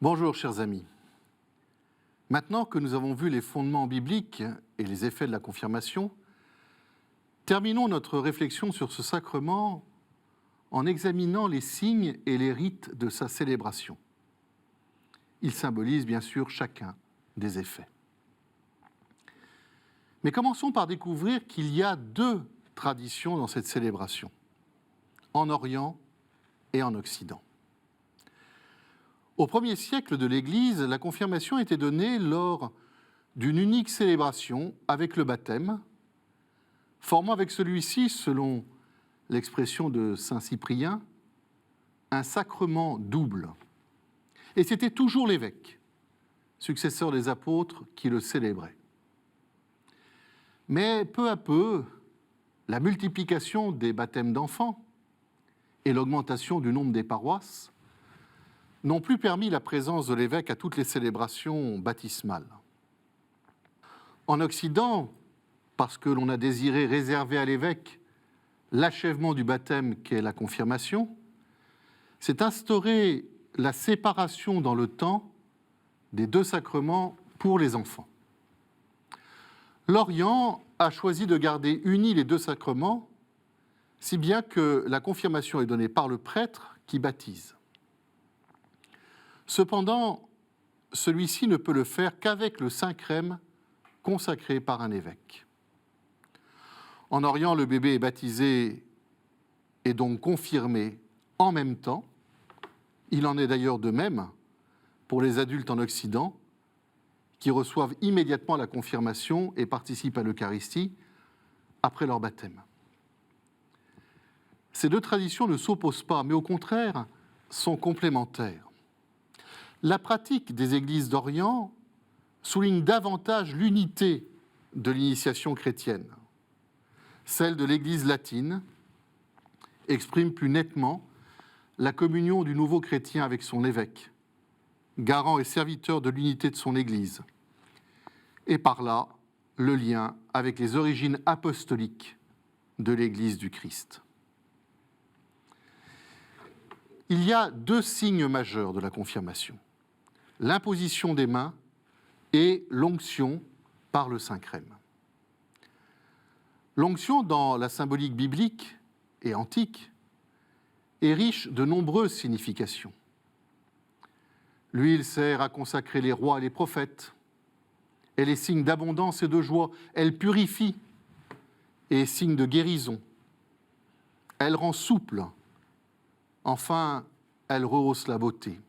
Bonjour chers amis. Maintenant que nous avons vu les fondements bibliques et les effets de la confirmation, terminons notre réflexion sur ce sacrement en examinant les signes et les rites de sa célébration. Ils symbolisent bien sûr chacun des effets. Mais commençons par découvrir qu'il y a deux traditions dans cette célébration, en Orient et en Occident. Au 1er siècle de l'Église, la confirmation était donnée lors d'une unique célébration avec le baptême, formant avec celui-ci, selon l'expression de saint Cyprien, un sacrement double. Et c'était toujours l'évêque, successeur des apôtres, qui le célébrait. Mais peu à peu, la multiplication des baptêmes d'enfants et l'augmentation du nombre des paroisses n'ont plus permis la présence de l'évêque à toutes les célébrations baptismales. En Occident, parce que l'on a désiré réserver à l'évêque l'achèvement du baptême qu'est la confirmation, s'est instaurée la séparation dans le temps des deux sacrements pour les enfants. L'Orient a choisi de garder unis les deux sacrements, si bien que la confirmation est donnée par le prêtre qui baptise. Cependant, celui-ci ne peut le faire qu'avec le saint chrême consacré par un évêque. En Orient, le bébé est baptisé et donc confirmé en même temps. Il en est d'ailleurs de même pour les adultes en Occident, qui reçoivent immédiatement la confirmation et participent à l'Eucharistie après leur baptême. Ces deux traditions ne s'opposent pas, mais au contraire sont complémentaires. La pratique des églises d'Orient souligne davantage l'unité de l'initiation chrétienne. Celle de l'Église latine exprime plus nettement la communion du nouveau chrétien avec son évêque, garant et serviteur de l'unité de son Église, et par là le lien avec les origines apostoliques de l'Église du Christ. Il y a deux signes majeurs de la confirmation: l'imposition des mains et l'onction par le saint chrême. L'onction, dans la symbolique biblique et antique, est riche de nombreuses significations. L'huile sert à consacrer les rois et les prophètes. Elle est signe d'abondance et de joie. Elle purifie et est signe de guérison. Elle rend souple. Enfin, elle rehausse la beauté.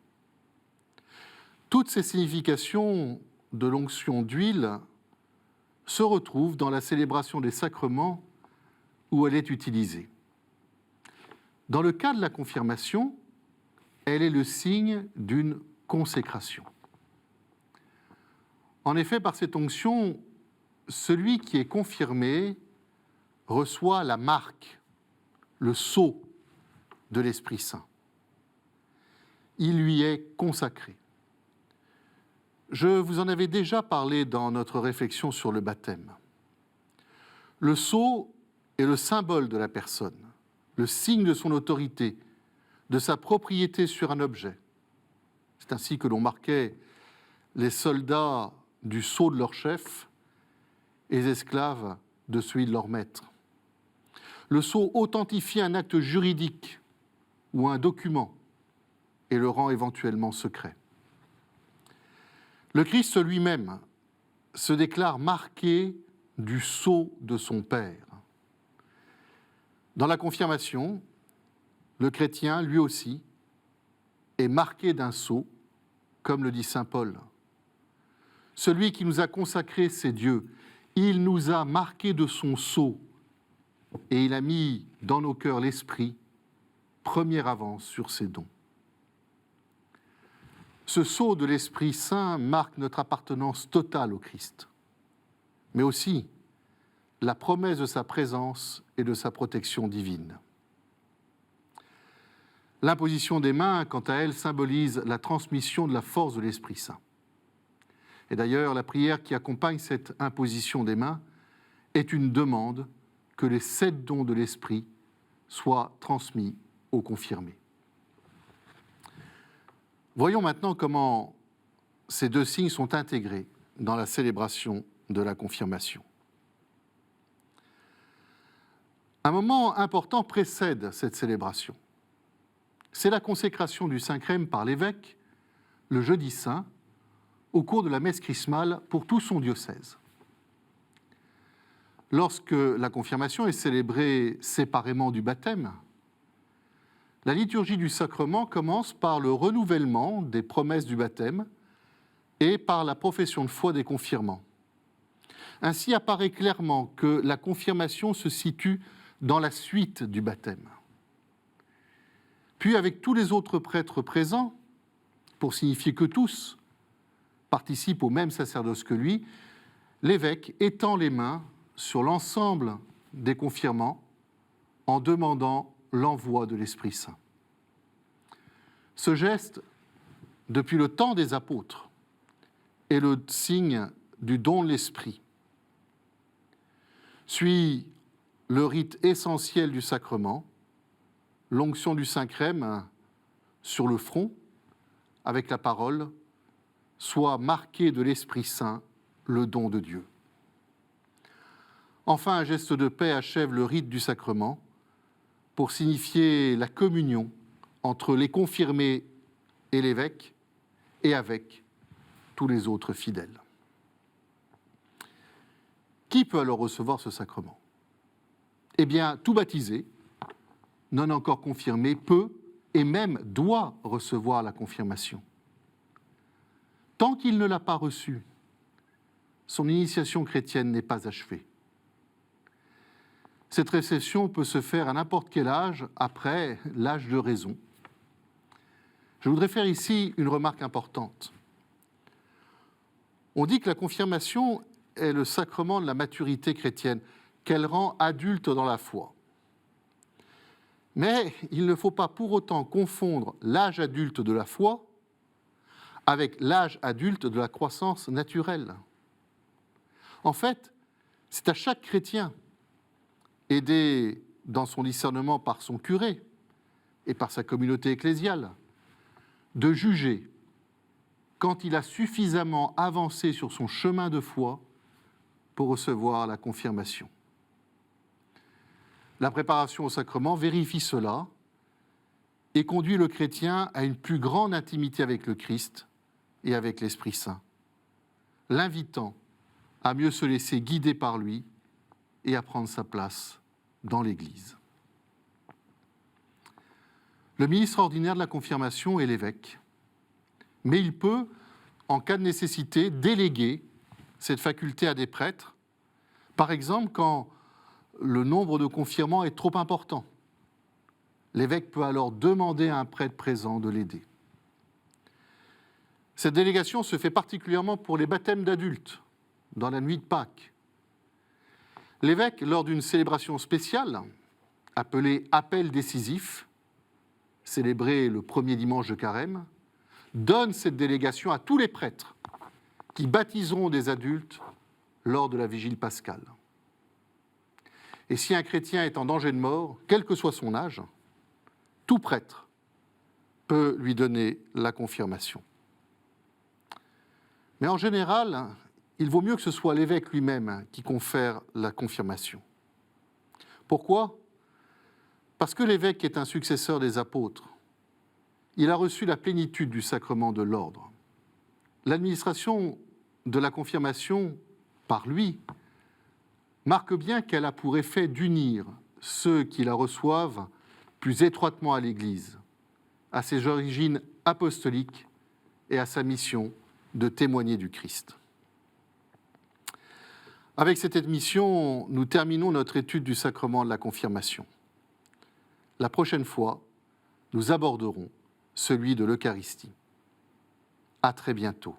Toutes ces significations de l'onction d'huile se retrouvent dans la célébration des sacrements où elle est utilisée. Dans le cas de la confirmation, elle est le signe d'une consécration. En effet, par cette onction, celui qui est confirmé reçoit la marque, le sceau de l'Esprit Saint. Il lui est consacré. Je vous en avais déjà parlé dans notre réflexion sur le baptême. Le sceau est le symbole de la personne, le signe de son autorité, de sa propriété sur un objet. C'est ainsi que l'on marquait les soldats du sceau de leur chef et les esclaves de celui de leur maître. Le sceau authentifie un acte juridique ou un document et le rend éventuellement secret. Le Christ lui-même se déclare marqué du sceau de son Père. Dans la confirmation, le chrétien, lui aussi, est marqué d'un sceau, comme le dit saint Paul. Celui qui nous a consacrés, c'est Dieu. Il nous a marqués de son sceau et il a mis dans nos cœurs l'Esprit, première avance sur ses dons. Ce sceau de l'Esprit Saint marque notre appartenance totale au Christ, mais aussi la promesse de sa présence et de sa protection divine. L'imposition des mains, quant à elle, symbolise la transmission de la force de l'Esprit Saint. Et d'ailleurs, la prière qui accompagne cette imposition des mains est une demande que les 7 dons de l'Esprit soient transmis aux confirmés. Voyons maintenant comment ces deux signes sont intégrés dans la célébration de la confirmation. Un moment important précède cette célébration. C'est la consécration du Saint-Crème par l'évêque, le jeudi saint, au cours de la messe chrismale pour tout son diocèse. Lorsque la confirmation est célébrée séparément du baptême, la liturgie du sacrement commence par le renouvellement des promesses du baptême et par la profession de foi des confirmants. Ainsi apparaît clairement que la confirmation se situe dans la suite du baptême. Puis, avec tous les autres prêtres présents, pour signifier que tous participent au même sacerdoce que lui, l'évêque étend les mains sur l'ensemble des confirmants en demandant l'envoi de l'Esprit Saint. Ce geste, depuis le temps des apôtres, est le signe du don de l'Esprit. Suit le rite essentiel du sacrement, l'onction du Saint-Crème sur le front, avec la parole, soit marqué de l'Esprit Saint, le don de Dieu. Enfin, un geste de paix achève le rite du sacrement pour signifier la communion entre les confirmés et l'évêque et avec tous les autres fidèles. Qui peut alors recevoir ce sacrement ? Eh bien, tout baptisé, non encore confirmé, peut et même doit recevoir la confirmation. Tant qu'il ne l'a pas reçue, son initiation chrétienne n'est pas achevée. Cette réception peut se faire à n'importe quel âge, après l'âge de raison. Je voudrais faire ici une remarque importante. On dit que la confirmation est le sacrement de la maturité chrétienne, qu'elle rend adulte dans la foi. Mais il ne faut pas pour autant confondre l'âge adulte de la foi avec l'âge adulte de la croissance naturelle. En fait, c'est à chaque chrétien, aidé dans son discernement par son curé et par sa communauté ecclésiale, de juger quand il a suffisamment avancé sur son chemin de foi pour recevoir la confirmation. La préparation au sacrement vérifie cela et conduit le chrétien à une plus grande intimité avec le Christ et avec l'Esprit Saint, l'invitant à mieux se laisser guider par lui et à prendre sa place dans l'Église. Le ministre ordinaire de la confirmation est l'évêque, mais il peut, en cas de nécessité, déléguer cette faculté à des prêtres, par exemple quand le nombre de confirmants est trop important. L'évêque peut alors demander à un prêtre présent de l'aider. Cette délégation se fait particulièrement pour les baptêmes d'adultes, dans la nuit de Pâques. L'évêque, lors d'une célébration spéciale, appelée appel décisif, célébrée le premier dimanche de Carême, donne cette délégation à tous les prêtres qui baptiseront des adultes lors de la vigile pascale. Et si un chrétien est en danger de mort, quel que soit son âge, tout prêtre peut lui donner la confirmation. Mais en général, il vaut mieux que ce soit l'évêque lui-même qui confère la confirmation. Pourquoi ? Parce que l'évêque est un successeur des apôtres. Il a reçu la plénitude du sacrement de l'ordre. L'administration de la confirmation par lui marque bien qu'elle a pour effet d'unir ceux qui la reçoivent plus étroitement à l'Église, à ses origines apostoliques et à sa mission de témoigner du Christ. Avec cette émission, nous terminons notre étude du sacrement de la confirmation. La prochaine fois, nous aborderons celui de l'Eucharistie. À très bientôt.